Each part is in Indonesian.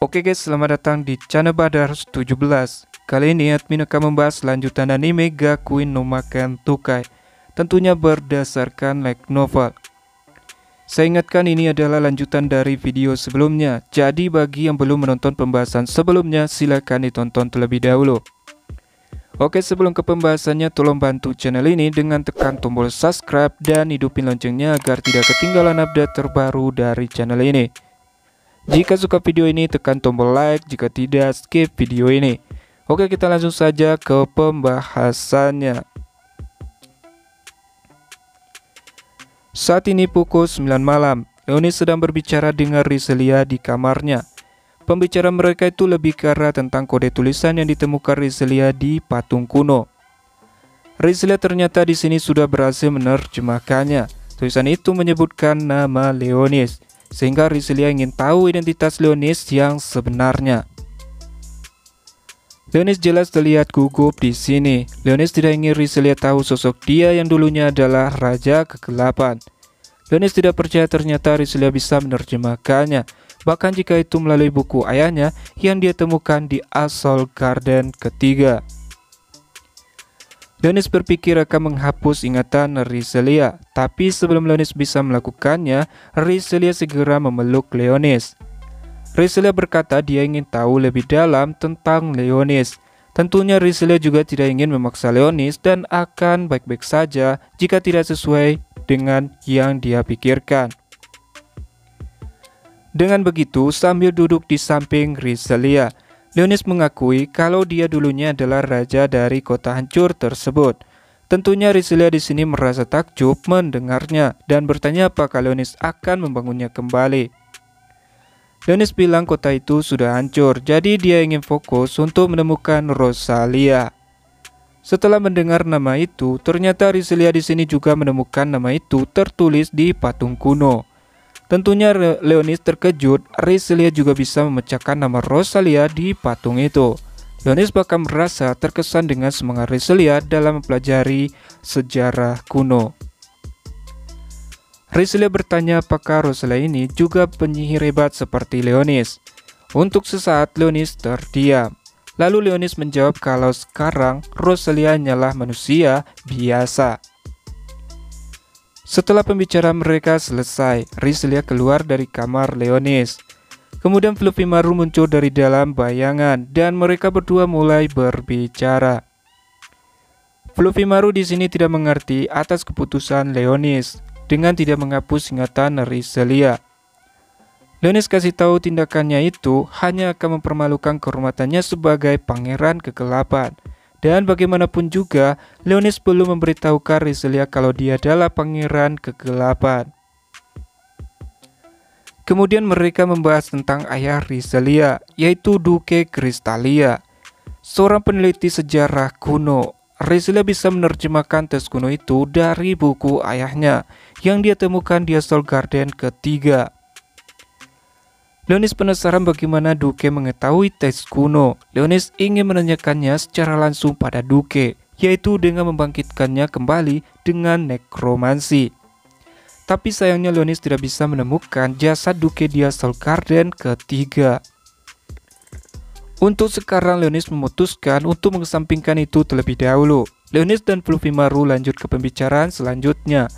Oke guys, selamat datang di channel Badar 17. Kali ini admin akan membahas lanjutan anime Gakuen no Makan Tokai, tentunya berdasarkan light novel. Saya ingatkan ini adalah lanjutan dari video sebelumnya, jadi bagi yang belum menonton pembahasan sebelumnya silahkan ditonton terlebih dahulu. Oke, sebelum ke pembahasannya tolong bantu channel ini dengan tekan tombol subscribe dan hidupin loncengnya agar tidak ketinggalan update terbaru dari channel ini. Jika suka video ini tekan tombol like, jika tidak skip video ini. Oke, kita langsung saja ke pembahasannya. Saat ini pukul 9 malam, Leonis sedang berbicara dengan Rizelia di kamarnya. Pembicaraan mereka itu lebih ke arah tentang kode tulisan yang ditemukan Rizelia di patung kuno. Rizelia ternyata di sini sudah berhasil menerjemahkannya. Tulisan itu menyebutkan nama Leonis, sehingga Rizelia ingin tahu identitas Leonis yang sebenarnya. Leonis jelas terlihat gugup di sini. Leonis tidak ingin Rizelia tahu sosok dia yang dulunya adalah Raja Kegelapan. Leonis tidak percaya ternyata Rizelia bisa menerjemahkannya, bahkan jika itu melalui buku ayahnya yang dia temukan di Assault Garden ketiga. Leonis berpikir akan menghapus ingatan Rizelia, tapi sebelum Leonis bisa melakukannya, Rizelia segera memeluk Leonis. Rizelia berkata dia ingin tahu lebih dalam tentang Leonis. Tentunya Rizelia juga tidak ingin memaksa Leonis dan akan baik-baik saja jika tidak sesuai dengan yang dia pikirkan. Dengan begitu, sambil duduk di samping Rizelia, Leonis mengakui kalau dia dulunya adalah raja dari kota hancur tersebut. Tentunya Rizelia di sini merasa takjub mendengarnya dan bertanya apakah Leonis akan membangunnya kembali. Leonis bilang kota itu sudah hancur, jadi dia ingin fokus untuk menemukan Rosalia. Setelah mendengar nama itu, ternyata Rizelia di sini juga menemukan nama itu tertulis di patung kuno. Tentunya Leonis terkejut, Rizelia juga bisa memecahkan nama Rosalia di patung itu. Leonis bahkan merasa terkesan dengan semangat Rizelia dalam mempelajari sejarah kuno. Rizelia bertanya apakah Rosalia ini juga penyihir hebat seperti Leonis. Untuk sesaat Leonis terdiam. Lalu Leonis menjawab kalau sekarang Rosalia hanyalah manusia biasa. Setelah pembicaraan mereka selesai, Rizelia keluar dari kamar Leonis. Kemudian Fluffy-maru muncul dari dalam bayangan dan mereka berdua mulai berbicara. Fluffy-maru di sini tidak mengerti atas keputusan Leonis dengan tidak menghapus ingatan Rizelia. Leonis kasih tahu tindakannya itu hanya akan mempermalukan kehormatannya sebagai pangeran kegelapan. Dan bagaimanapun juga, Leonis belum memberitahukan Rizelia kalau dia adalah pangeran kegelapan. Kemudian mereka membahas tentang ayah Rizelia, yaitu Duke Crystallia, seorang peneliti sejarah kuno. Rizelia bisa menerjemahkan teks kuno itu dari buku ayahnya yang dia temukan di Assault Garden ketiga. Leonis penasaran bagaimana Duke mengetahui teks kuno. Leonis ingin menanyakannya secara langsung pada Duke, yaitu dengan membangkitkannya kembali dengan nekromansi. Tapi sayangnya Leonis tidak bisa menemukan jasad Duke di Assault Garden ketiga. Untuk sekarang Leonis memutuskan untuk mengesampingkan itu terlebih dahulu. Leonis dan Fluffy-maru lanjut ke pembicaraan selanjutnya.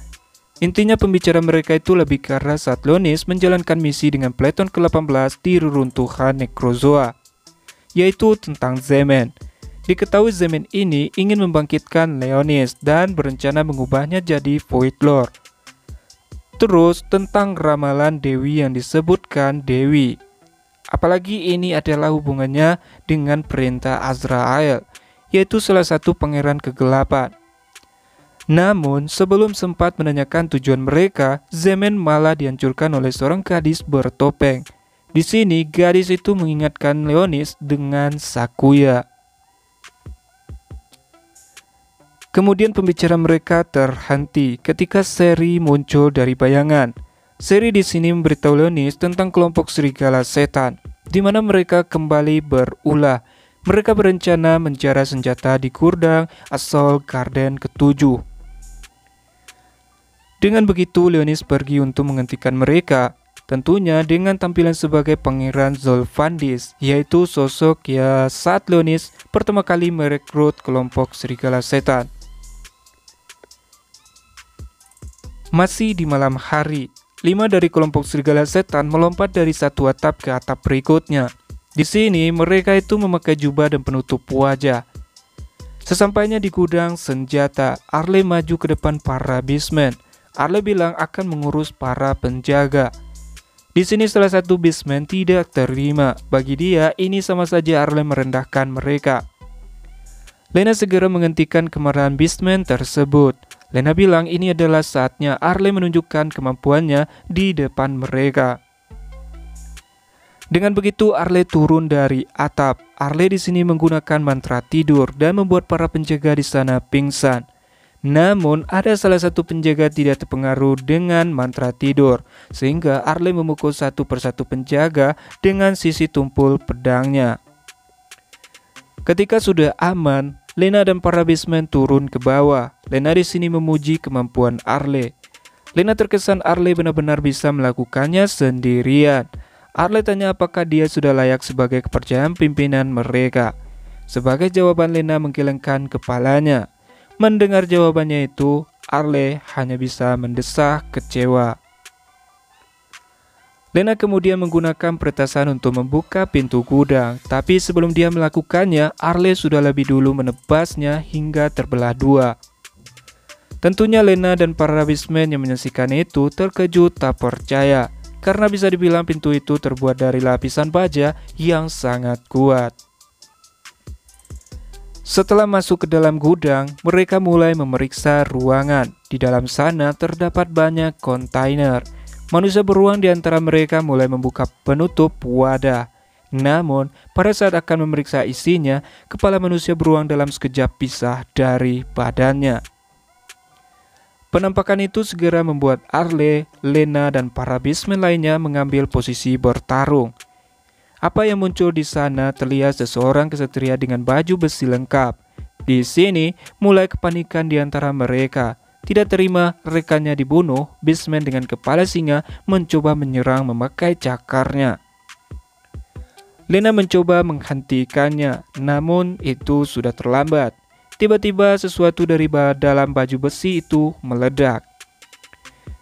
Intinya pembicaraan mereka itu lebih ke arah saat Leonis menjalankan misi dengan Platon ke-18 di reruntuhan Necrozoa, yaitu tentang Zemen. Diketahui Zemen ini ingin membangkitkan Leonis dan berencana mengubahnya jadi Void Lord. Terus tentang ramalan Dewi yang disebutkan Dewi. Apalagi ini adalah hubungannya dengan perintah Azrael, yaitu salah satu pangeran kegelapan. Namun, sebelum sempat menanyakan tujuan mereka, Zemen malah dihancurkan oleh seorang gadis bertopeng. Di sini, gadis itu mengingatkan Leonis dengan Sakuya. Kemudian pembicaraan mereka terhenti ketika Seri muncul dari bayangan. Seri di sini memberitahu Leonis tentang kelompok serigala setan, di mana mereka kembali berulah. Mereka berencana menjara senjata di gudang Assault Garden ke-7. Dengan begitu, Leonis pergi untuk menghentikan mereka. Tentunya dengan tampilan sebagai Pangeran Zolfandis, yaitu sosok ya saat Leonis pertama kali merekrut kelompok Serigala Setan. Masih di malam hari, 5 dari kelompok Serigala Setan melompat dari satu atap ke atap berikutnya. Di sini mereka itu memakai jubah dan penutup wajah. Sesampainya di gudang senjata, Arle maju ke depan para Beastmen. Arle bilang akan mengurus para penjaga. Di sini salah satu Beastman tidak terima. Bagi dia, ini sama saja Arle merendahkan mereka. Lena segera menghentikan kemarahan Beastman tersebut. Lena bilang ini adalah saatnya Arle menunjukkan kemampuannya di depan mereka. Dengan begitu Arle turun dari atap. Arle di sini menggunakan mantra tidur dan membuat para penjaga di sana pingsan. Namun ada salah satu penjaga tidak terpengaruh dengan mantra tidur, sehingga Arle memukul satu persatu penjaga dengan sisi tumpul pedangnya. Ketika sudah aman, Lena dan para Beastmen turun ke bawah. Lena di sini memuji kemampuan Arle. Lena terkesan Arle benar-benar bisa melakukannya sendirian. Arle tanya apakah dia sudah layak sebagai kepercayaan pimpinan mereka. Sebagai jawaban, Lena menggelengkan kepalanya. Mendengar jawabannya itu, Arle hanya bisa mendesah kecewa. Lena kemudian menggunakan peretasan untuk membuka pintu gudang, tapi sebelum dia melakukannya, Arle sudah lebih dulu menebasnya hingga terbelah dua. Tentunya Lena dan para Beastmen yang menyaksikan itu terkejut tak percaya, karena bisa dibilang pintu itu terbuat dari lapisan baja yang sangat kuat. Setelah masuk ke dalam gudang, mereka mulai memeriksa ruangan. Di dalam sana terdapat banyak kontainer. Manusia beruang di antara mereka mulai membuka penutup wadah. Namun, pada saat akan memeriksa isinya, kepala manusia beruang dalam sekejap pisah dari badannya. Penampakan itu segera membuat Arle, Lena, dan para Beastmen lainnya mengambil posisi bertarung. Apa yang muncul di sana terlihat seseorang kesatria dengan baju besi lengkap. Di sini mulai kepanikan di antara mereka. Tidak terima rekannya dibunuh, Beastman dengan kepala singa mencoba menyerang memakai cakarnya. Lena mencoba menghentikannya, namun itu sudah terlambat. Tiba-tiba sesuatu dari dalam baju besi itu meledak.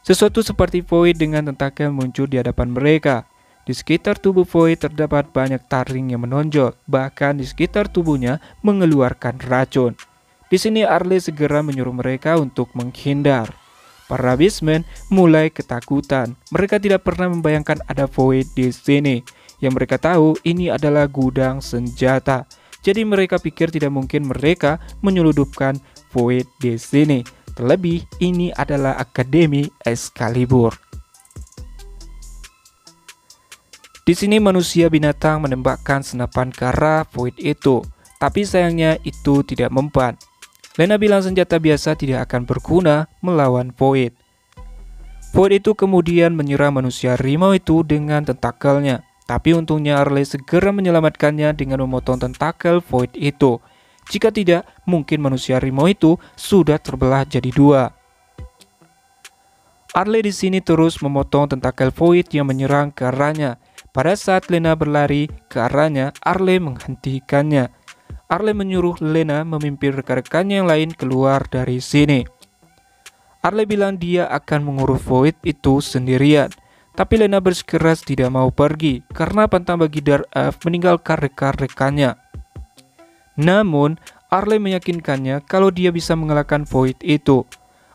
Sesuatu seperti Void dengan tentakel muncul di hadapan mereka. Di sekitar tubuh Void terdapat banyak taring yang menonjol, bahkan di sekitar tubuhnya mengeluarkan racun. Di sini Arle segera menyuruh mereka untuk menghindar. Para Beastmen mulai ketakutan. Mereka tidak pernah membayangkan ada Void di sini. Yang mereka tahu ini adalah gudang senjata. Jadi mereka pikir tidak mungkin mereka menyeludupkan Void di sini. Terlebih ini adalah Akademi Excalibur. Di sini manusia binatang menembakkan senapan ke arah Void itu, tapi sayangnya itu tidak mempan. Lena bilang senjata biasa tidak akan berguna melawan Void. Void itu kemudian menyerang manusia harimau itu dengan tentakelnya, tapi untungnya Arle segera menyelamatkannya dengan memotong tentakel Void itu. Jika tidak, mungkin manusia harimau itu sudah terbelah jadi dua. Arle di sini terus memotong tentakel Void yang menyerang ke arahnya. Pada saat Lena berlari ke arahnya, Arle menghentikannya. Arle menyuruh Lena memimpin rekan-rekannya yang lain keluar dari sini. Arle bilang dia akan mengurus Void itu sendirian. Tapi Lena bersikeras tidak mau pergi karena pantang bagi Dark Elf meninggalkan rekan-rekannya. Namun, Arle meyakinkannya kalau dia bisa mengalahkan Void itu.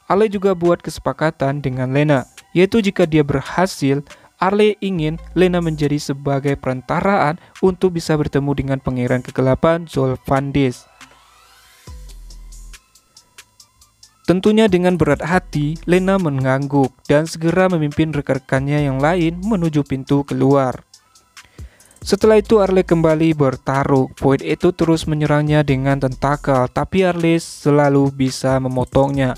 Arle juga buat kesepakatan dengan Lena, yaitu jika dia berhasil, Arle ingin Lena menjadi sebagai perantaraan untuk bisa bertemu dengan Pangeran Kegelapan Zolfandis. Tentunya dengan berat hati, Lena mengangguk dan segera memimpin rekan-rekannya yang lain menuju pintu keluar. Setelah itu Arle kembali bertarung. Void itu terus menyerangnya dengan tentakel, tapi Arle selalu bisa memotongnya.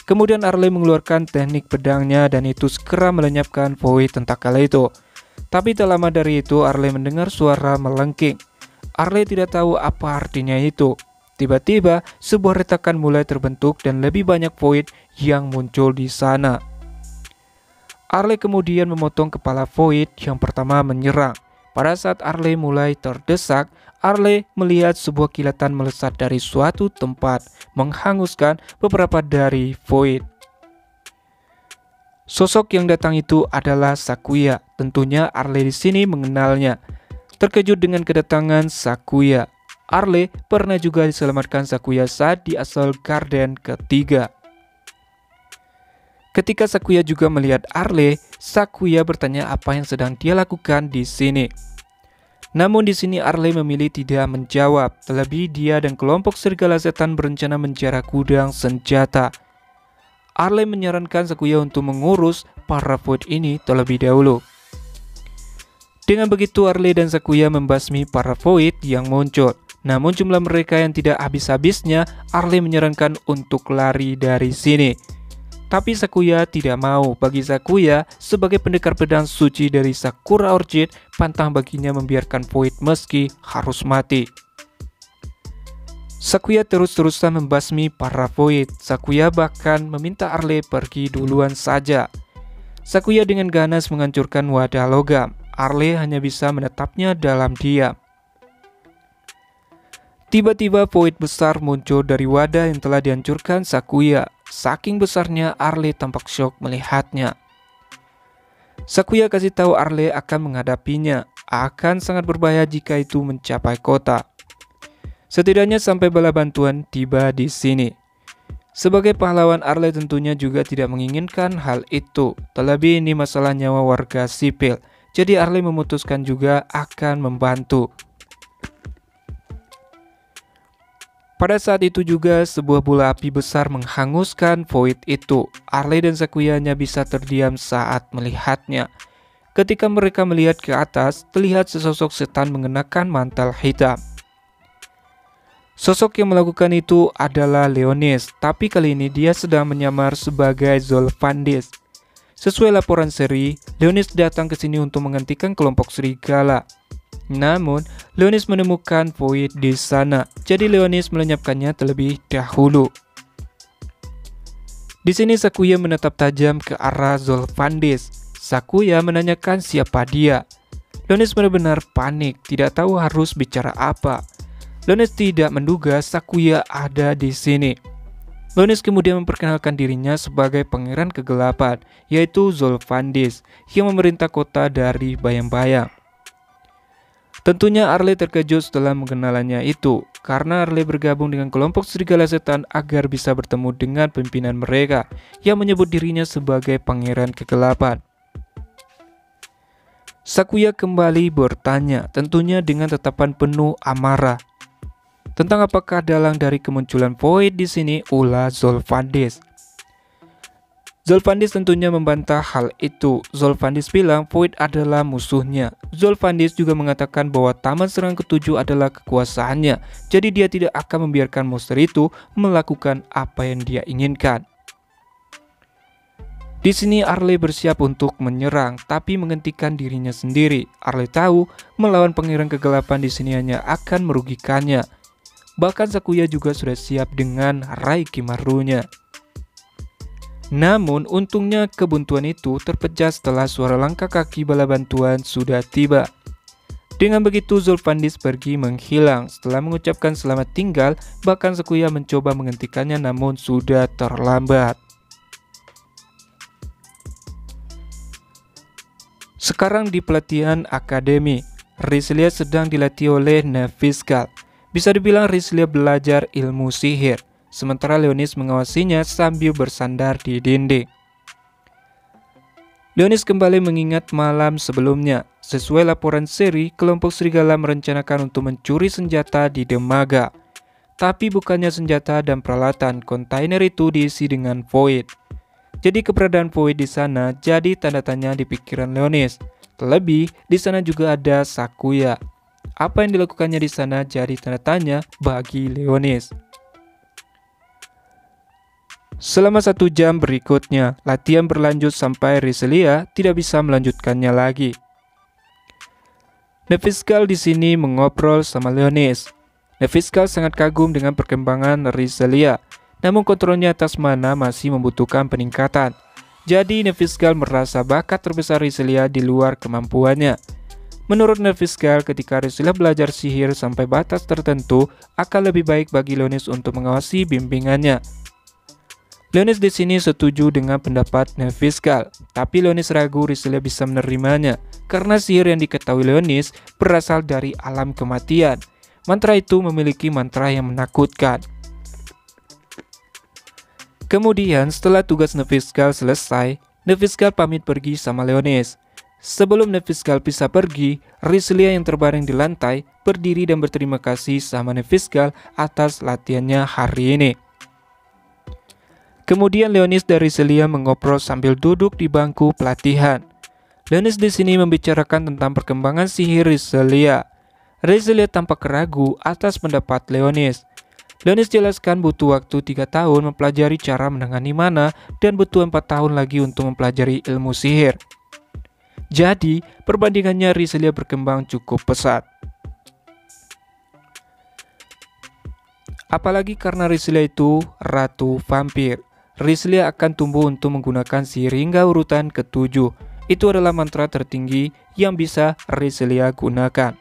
Kemudian Arle mengeluarkan teknik pedangnya dan itu segera melenyapkan Void tentakel itu. Tapi tak lama dari itu Arle mendengar suara melengking. Arle tidak tahu apa artinya itu. Tiba-tiba sebuah retakan mulai terbentuk dan lebih banyak Void yang muncul di sana. Arley kemudian memotong kepala Void yang pertama menyerang. Pada saat Arley mulai terdesak, Arley melihat sebuah kilatan melesat dari suatu tempat, menghanguskan beberapa dari Void. Sosok yang datang itu adalah Sakuya. Tentunya Arley di sini mengenalnya. Terkejut dengan kedatangan Sakuya, Arley pernah juga diselamatkan Sakuya saat di Assault Garden ketiga. Ketika Sakuya juga melihat Arley, Sakuya bertanya apa yang sedang dia lakukan di sini. Namun di sini Arley memilih tidak menjawab. Terlebih dia dan kelompok serigala setan berencana menjarah gudang senjata. Arley menyarankan Sakuya untuk mengurus para Void ini terlebih dahulu. Dengan begitu Arley dan Sakuya membasmi para Void yang muncul. Namun jumlah mereka yang tidak habis-habisnya, Arley menyarankan untuk lari dari sini. Tapi Sakuya tidak mau. Bagi Sakuya, sebagai pendekar pedang suci dari Sakura Orchid, pantang baginya membiarkan Void meski harus mati. Sakuya terus-terusan membasmi para Void. Sakuya bahkan meminta Arley pergi duluan saja. Sakuya dengan ganas menghancurkan wadah logam. Arley hanya bisa menatapnya dalam diam. Tiba-tiba Void besar muncul dari wadah yang telah dihancurkan Sakuya. Saking besarnya, Arley tampak syok melihatnya. Sakuya kasih tahu Arley akan menghadapinya. Akan sangat berbahaya jika itu mencapai kota. Setidaknya sampai bala bantuan tiba di sini. Sebagai pahlawan, Arley tentunya juga tidak menginginkan hal itu. Terlebih ini masalah nyawa warga sipil. Jadi Arley memutuskan juga akan membantu. Pada saat itu juga sebuah bola api besar menghanguskan Void itu. Arley dan Sakuya hanya bisa terdiam saat melihatnya. Ketika mereka melihat ke atas, terlihat sesosok setan mengenakan mantel hitam. Sosok yang melakukan itu adalah Leonis, tapi kali ini dia sedang menyamar sebagai Zolfandis. Sesuai laporan seri, Leonis datang ke sini untuk menghentikan kelompok serigala. Namun, Leonis menemukan Void di sana, jadi Leonis melenyapkannya terlebih dahulu. Di sini Sakuya menatap tajam ke arah Zolfandis. Sakuya menanyakan siapa dia. Leonis benar-benar panik, tidak tahu harus bicara apa. Leonis tidak menduga Sakuya ada di sini. Leonis kemudian memperkenalkan dirinya sebagai pangeran kegelapan, yaitu Zolfandis, yang memerintah kota dari bayang-bayang. Tentunya Arley terkejut setelah mengenalannya itu, karena Arley bergabung dengan kelompok serigala setan agar bisa bertemu dengan pimpinan mereka, yang menyebut dirinya sebagai pangeran kegelapan. Sakuya kembali bertanya, tentunya dengan tatapan penuh amarah, tentang apakah dalang dari kemunculan Void di sini ulah Zolfandis. Zolfandis tentunya membantah hal itu. Zolfandis bilang Void adalah musuhnya. Zolfandis juga mengatakan bahwa Taman Serang Ketujuh adalah kekuasaannya, jadi dia tidak akan membiarkan monster itu melakukan apa yang dia inginkan. Di sini Arley bersiap untuk menyerang, tapi menghentikan dirinya sendiri. Arley tahu melawan pangeran kegelapan di sini hanya akan merugikannya. Bahkan Sakuya juga sudah siap dengan Raikimarunya. Namun untungnya kebuntuan itu terpecah setelah suara langkah kaki bala bantuan sudah tiba. Dengan begitu Zolfandis pergi menghilang. Setelah mengucapkan selamat tinggal, bahkan Sakuya mencoba menghentikannya namun sudah terlambat. Sekarang di pelatihan akademi, Rizlia sedang dilatih oleh Nefiskal. Bisa dibilang Rizlia belajar ilmu sihir, sementara Leonis mengawasinya sambil bersandar di dinding. Leonis kembali mengingat malam sebelumnya. Sesuai laporan seri, kelompok serigala merencanakan untuk mencuri senjata di dermaga. Tapi bukannya senjata dan peralatan, kontainer itu diisi dengan Void. Jadi keberadaan Void di sana jadi tanda tanya di pikiran Leonis. Terlebih, di sana juga ada Sakuya. Apa yang dilakukannya di sana jadi tanda tanya bagi Leonis. Selama 1 jam berikutnya, latihan berlanjut sampai Rizlia tidak bisa melanjutkannya lagi. Nefiskal di sini mengobrol sama Leonis. Nefiskal sangat kagum dengan perkembangan Rizlia, namun kontrolnya atas mana masih membutuhkan peningkatan. Jadi Nefiskal merasa bakat terbesar Rizelia di luar kemampuannya. Menurut Nefiskal, ketika Rizelia belajar sihir sampai batas tertentu, akan lebih baik bagi Leonis untuk mengawasi bimbingannya. Leonis di sini setuju dengan pendapat Nefiskal, tapi Leonis ragu Rizelia bisa menerimanya karena sihir yang diketahui Leonis berasal dari alam kematian. Mantra itu memiliki mantra yang menakutkan. Kemudian setelah tugas Nefiskal selesai, Nefiskal pamit pergi sama Leonis. Sebelum Nefiskal bisa pergi, Rizelia yang terbaring di lantai berdiri dan berterima kasih sama Nefiskal atas latihannya hari ini. Kemudian Leonis dan Rizelia mengobrol sambil duduk di bangku pelatihan. Leonis di sini membicarakan tentang perkembangan sihir Rizelia. Rizelia tampak ragu atas pendapat Leonis. Leonis jelaskan butuh waktu 3 tahun mempelajari cara menangani mana dan butuh 4 tahun lagi untuk mempelajari ilmu sihir. Jadi, perbandingannya Rizelia berkembang cukup pesat. Apalagi karena Rizelia itu ratu vampir. Rizelia akan tumbuh untuk menggunakan sihir hingga urutan ke-7. Itu adalah mantra tertinggi yang bisa Rizelia gunakan.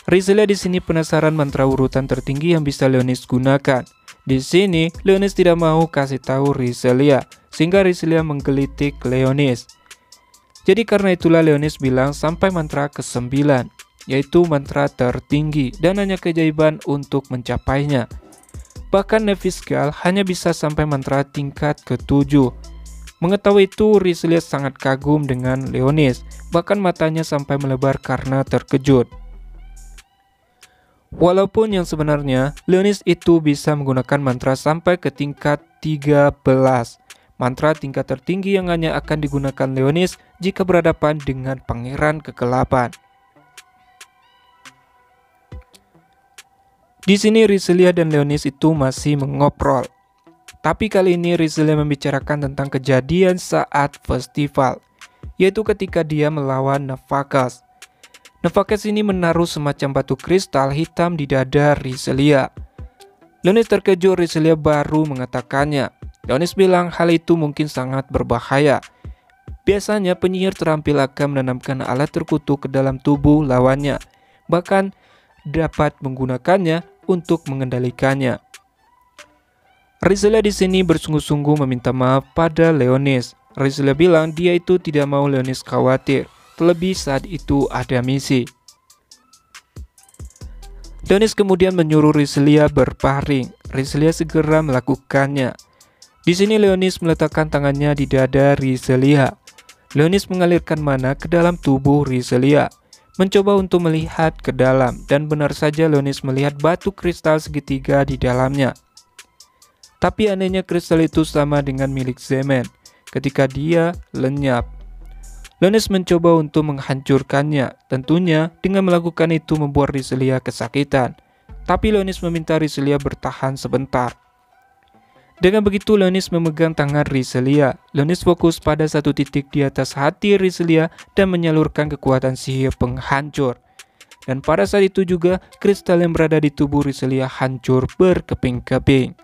Rizelia di sini penasaran mantra urutan tertinggi yang bisa Leonis gunakan. Di sini Leonis tidak mau kasih tahu Rizelia, sehingga Rizelia menggelitik Leonis. Jadi karena itulah Leonis bilang sampai mantra ke-9, yaitu mantra tertinggi dan hanya keajaiban untuk mencapainya. Bahkan Nefiskal hanya bisa sampai mantra tingkat ke-7. Mengetahui itu, Rizelia sangat kagum dengan Leonis, bahkan matanya sampai melebar karena terkejut. Walaupun yang sebenarnya, Leonis itu bisa menggunakan mantra sampai ke tingkat 13. Mantra tingkat tertinggi yang hanya akan digunakan Leonis jika berhadapan dengan Pangeran Kegelapan. Di sini Rizelia dan Leonis itu masih mengobrol. Tapi kali ini Rizelia membicarakan tentang kejadian saat festival, yaitu ketika dia melawan Nefakas. Nefakas ini menaruh semacam batu kristal hitam di dada Rizelia. Leonis terkejut Rizelia baru mengatakannya. Leonis bilang hal itu mungkin sangat berbahaya. Biasanya penyihir terampil akan menanamkan alat terkutuk ke dalam tubuh lawannya, bahkan dapat menggunakannya untuk mengendalikannya. Rizelia di sini bersungguh-sungguh meminta maaf pada Leonis. Rizelia bilang dia itu tidak mau Leonis khawatir, terlebih saat itu ada misi. Leonis kemudian menyuruh Rizelia berbaring. Rizelia segera melakukannya. Di sini Leonis meletakkan tangannya di dada Rizelia. Leonis mengalirkan mana ke dalam tubuh Rizelia, mencoba untuk melihat ke dalam, dan benar saja Leonis melihat batu kristal segitiga di dalamnya. Tapi anehnya kristal itu sama dengan milik Zeman ketika dia lenyap. Leonis mencoba untuk menghancurkannya, tentunya dengan melakukan itu membuat Rizelia kesakitan. Tapi Leonis meminta Rizelia bertahan sebentar. Dengan begitu Leonis memegang tangan Rizelia. Leonis fokus pada satu titik di atas hati Rizelia dan menyalurkan kekuatan sihir penghancur. Dan pada saat itu juga kristal yang berada di tubuh Rizelia hancur berkeping-keping.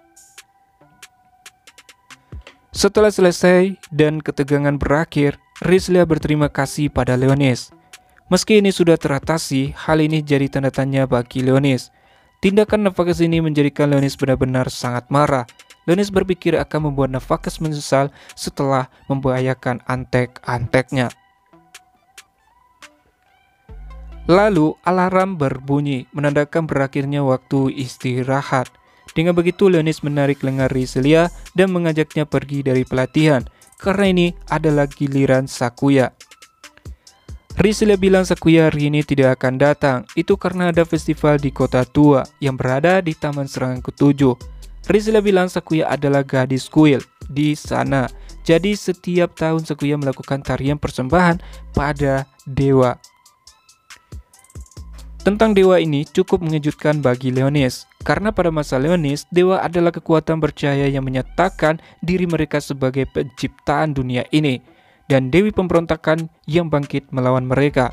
Setelah selesai dan ketegangan berakhir, Rizelia berterima kasih pada Leonis. Meski ini sudah teratasi, hal ini jadi tanda tanya bagi Leonis. Tindakan Nefakas ini menjadikan Leonis benar-benar sangat marah. Leonis berpikir akan membuat Nefakas menyesal setelah membahayakan antek-anteknya. Lalu alarm berbunyi, menandakan berakhirnya waktu istirahat. Dengan begitu Leonis menarik lengan Rizelia dan mengajaknya pergi dari pelatihan, karena ini adalah giliran Sakuya. Rizelia bilang Sakuya hari ini tidak akan datang, itu karena ada festival di kota tua yang berada di Taman Serangan ke-7. Rizelia bilang Sakuya adalah gadis kuil di sana, jadi setiap tahun Sakuya melakukan tarian persembahan pada dewa. Tentang dewa ini cukup mengejutkan bagi Leonis, karena pada masa Leonis, dewa adalah kekuatan bercahaya yang menyatakan diri mereka sebagai penciptaan dunia ini, dan dewi pemberontakan yang bangkit melawan mereka.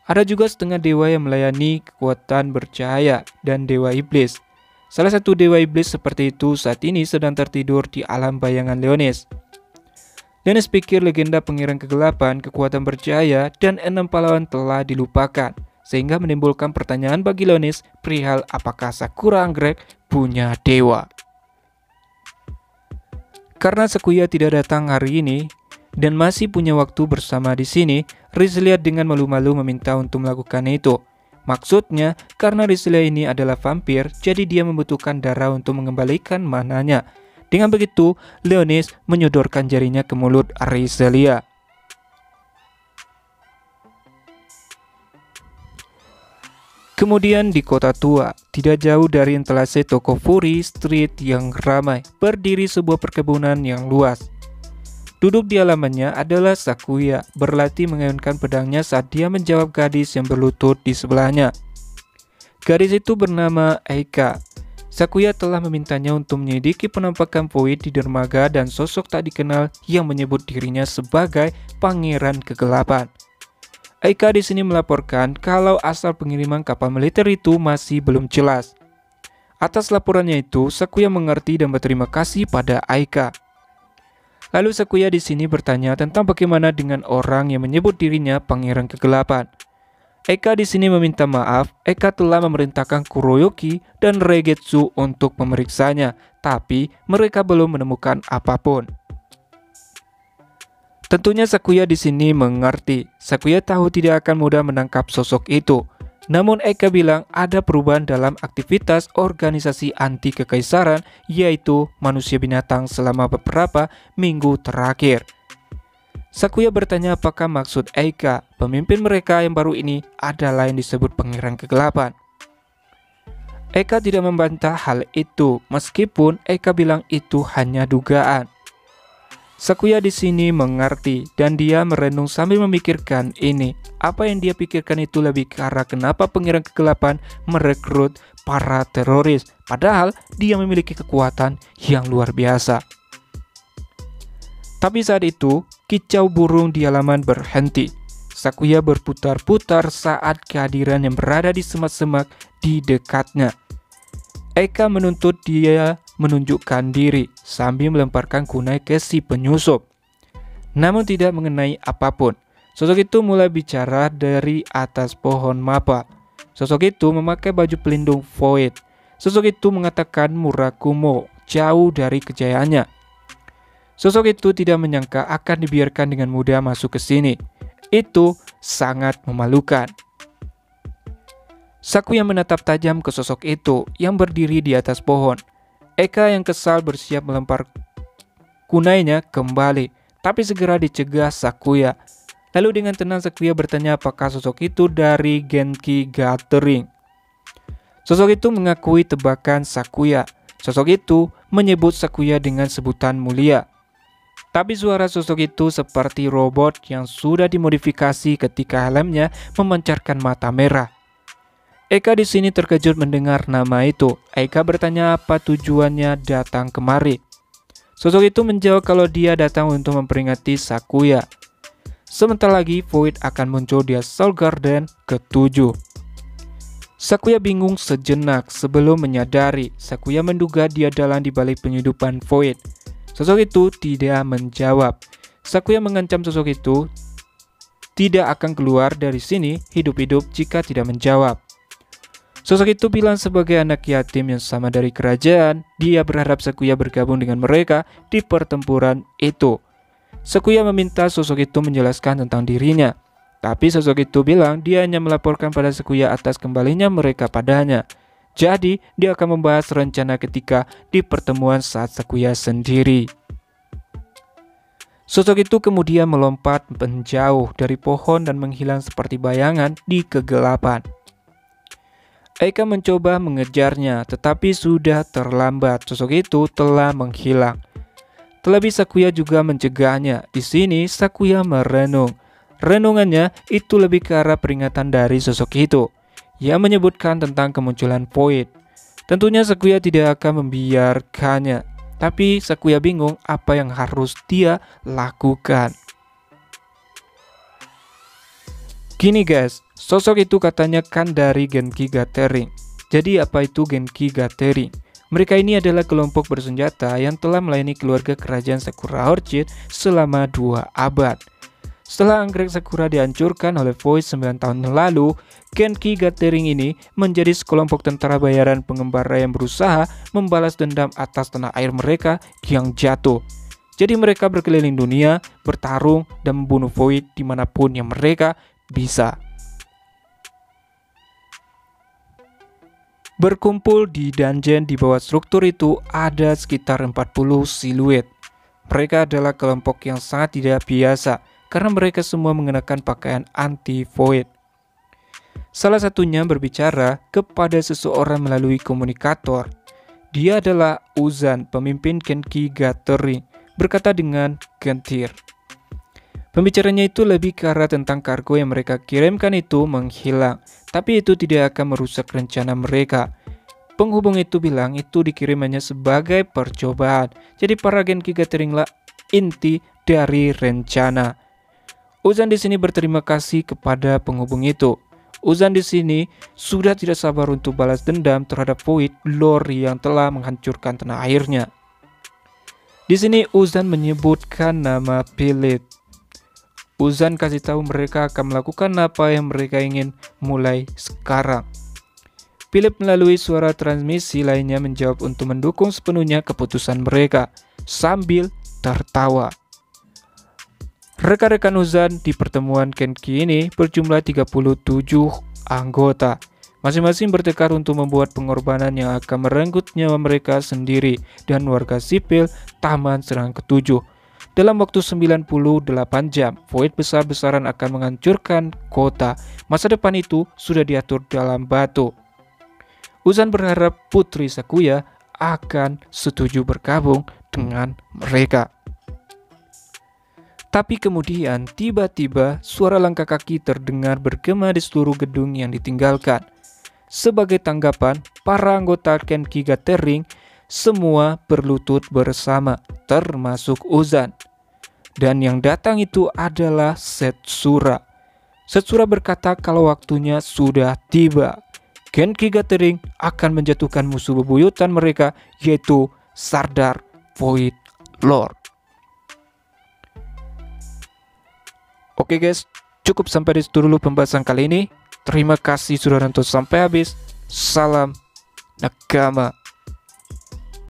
Ada juga setengah dewa yang melayani kekuatan bercahaya dan dewa iblis. Salah satu dewa iblis seperti itu saat ini sedang tertidur di alam bayangan Leonis. Leonis pikir legenda Pangeran Kegelapan, kekuatan bercahaya, dan 6 pahlawan telah dilupakan, sehingga menimbulkan pertanyaan bagi Leonis perihal apakah Sakura Anggrek punya dewa. Karena Sakuya tidak datang hari ini dan masih punya waktu bersama di sini, Rizlia dengan malu-malu meminta untuk melakukan itu. Maksudnya, karena Rizlia ini adalah vampir, jadi dia membutuhkan darah untuk mengembalikan mananya. Dengan begitu, Leonis menyodorkan jarinya ke mulut Rizlia. Kemudian di kota tua, tidak jauh dari entalase toko Fury Street yang ramai, berdiri sebuah perkebunan yang luas. Duduk di halamannya adalah Sakuya, berlatih mengayunkan pedangnya saat dia menjawab gadis yang berlutut di sebelahnya. Gadis itu bernama Eika. Sakuya telah memintanya untuk menyelidiki penampakan Void di dermaga dan sosok tak dikenal yang menyebut dirinya sebagai Pangeran Kegelapan. Eika di sini melaporkan kalau asal pengiriman kapal militer itu masih belum jelas. Atas laporannya itu, Sakuya mengerti dan berterima kasih pada Eika. Lalu Sakuya di sini bertanya tentang bagaimana dengan orang yang menyebut dirinya Pangeran Kegelapan. Eika di sini meminta maaf. Eika telah memerintahkan Kuroyuki dan Reigetsu untuk memeriksanya, tapi mereka belum menemukan apapun. Tentunya Sakuya di sini mengerti. Sakuya tahu tidak akan mudah menangkap sosok itu. Namun Eika bilang ada perubahan dalam aktivitas organisasi anti kekaisaran, yaitu manusia binatang selama beberapa minggu terakhir. Sakuya bertanya apakah maksud Eika, pemimpin mereka yang baru ini adalah yang disebut Pangeran Kegelapan. Eika tidak membantah hal itu, meskipun Eika bilang itu hanya dugaan. Sakuya di sini mengerti dan dia merenung sambil memikirkan ini. Apa yang dia pikirkan itu lebih ke arah kenapa Pangeran Kegelapan merekrut para teroris, padahal dia memiliki kekuatan yang luar biasa. Tapi saat itu, kicau burung di halaman berhenti. Sakuya berputar-putar saat kehadiran yang berada di semak-semak di dekatnya. Eika menuntut dia menunjukkan diri sambil melemparkan kunai ke si penyusup. Namun tidak mengenai apapun. Sosok itu mulai bicara dari atas pohon mapa. Sosok itu memakai baju pelindung Void. Sosok itu mengatakan Murakumo jauh dari kejayaannya. Sosok itu tidak menyangka akan dibiarkan dengan mudah masuk ke sini. Itu sangat memalukan. Sakuya menatap tajam ke sosok itu yang berdiri di atas pohon. Eika yang kesal bersiap melempar kunainya kembali, tapi segera dicegah Sakuya. Lalu dengan tenang Sakuya bertanya apakah sosok itu dari Genki Gathering. Sosok itu mengakui tebakan Sakuya. Sosok itu menyebut Sakuya dengan sebutan mulia. Tapi suara sosok itu seperti robot yang sudah dimodifikasi ketika helmnya memancarkan mata merah. Eika di sini terkejut mendengar nama itu. Eika bertanya apa tujuannya datang kemari. Sosok itu menjawab kalau dia datang untuk memperingati Sakuya. Sebentar lagi Void akan muncul di Soul Garden ke-7. Sakuya bingung sejenak sebelum menyadari Sakuya menduga dia dalang di balik penyeludupan Void. Sosok itu tidak menjawab. Sakuya mengancam sosok itu tidak akan keluar dari sini hidup-hidup jika tidak menjawab. Sosok itu bilang sebagai anak yatim yang sama dari kerajaan, dia berharap Sakuya bergabung dengan mereka di pertempuran itu. Sakuya meminta sosok itu menjelaskan tentang dirinya. Tapi sosok itu bilang dia hanya melaporkan pada Sakuya atas kembalinya mereka padanya. Jadi, dia akan membahas rencana ketika di pertemuan saat Sakuya sendiri. Sosok itu kemudian melompat menjauh dari pohon dan menghilang seperti bayangan di kegelapan. Eika mencoba mengejarnya, tetapi sudah terlambat. Sosok itu telah menghilang. Terlebih Sakuya juga mencegahnya. Di sini Sakuya merenung. Renungannya itu lebih ke arah peringatan dari sosok itu yang menyebutkan tentang kemunculan Void. Tentunya Sakuya tidak akan membiarkannya, tapi Sakuya bingung apa yang harus dia lakukan. Gini guys, sosok itu katanya kan dari Genki Gathering. Jadi apa itu Genki Gathering? Mereka ini adalah kelompok bersenjata yang telah melayani keluarga kerajaan Sakura Orchid selama 2 abad. Setelah anggrek Sakura dihancurkan oleh Void 9 tahun yang lalu, Genki Gathering ini menjadi sekelompok tentara bayaran pengembara yang berusaha membalas dendam atas tanah air mereka yang jatuh. Jadi mereka berkeliling dunia, bertarung, dan membunuh Void dimanapun yang mereka bisa. Berkumpul di dungeon di bawah struktur itu ada sekitar 40 siluet. Mereka adalah kelompok yang sangat tidak biasa karena mereka semua mengenakan pakaian anti-void. Salah satunya berbicara kepada seseorang melalui komunikator. Dia adalah Uzan, pemimpin Genki Gathering, berkata dengan gentir. Pembicaranya itu lebih ke arah tentang kargo yang mereka kirimkan itu menghilang, tapi itu tidak akan merusak rencana mereka. Penghubung itu bilang itu dikirim hanya sebagai percobaan, jadi para Genki Gathering lah inti dari rencana. Uzan di sini berterima kasih kepada penghubung itu. Uzan di sini sudah tidak sabar untuk balas dendam terhadap Void Lord yang telah menghancurkan tanah airnya. Di sini Uzan menyebutkan nama Philip. Uzan kasih tahu mereka akan melakukan apa yang mereka ingin mulai sekarang. Philip melalui suara transmisi lainnya menjawab untuk mendukung sepenuhnya keputusan mereka sambil tertawa. Rekan-rekan Uzan di pertemuan Genki ini berjumlah 37 anggota. Masing-masing bertekad untuk membuat pengorbanan yang akan merenggut nyawa mereka sendiri dan warga sipil Taman Serang ke-7. Dalam waktu 98 jam, Void besar-besaran akan menghancurkan kota. Masa depan itu sudah diatur dalam batu. Uzan berharap Putri Sakuya akan setuju bergabung dengan mereka. Tapi kemudian tiba-tiba suara langkah kaki terdengar bergema di seluruh gedung yang ditinggalkan. Sebagai tanggapan, para anggota Genki Gathering semua berlutut bersama, termasuk Uzan. Dan yang datang itu adalah Setsura. Setsura berkata kalau waktunya sudah tiba. Genki Gathering akan menjatuhkan musuh bebuyutan mereka, yaitu Sardar Void Lord. Oke guys, cukup sampai di situ dulu pembahasan kali ini. Terima kasih sudah nonton sampai habis. Salam Nakama.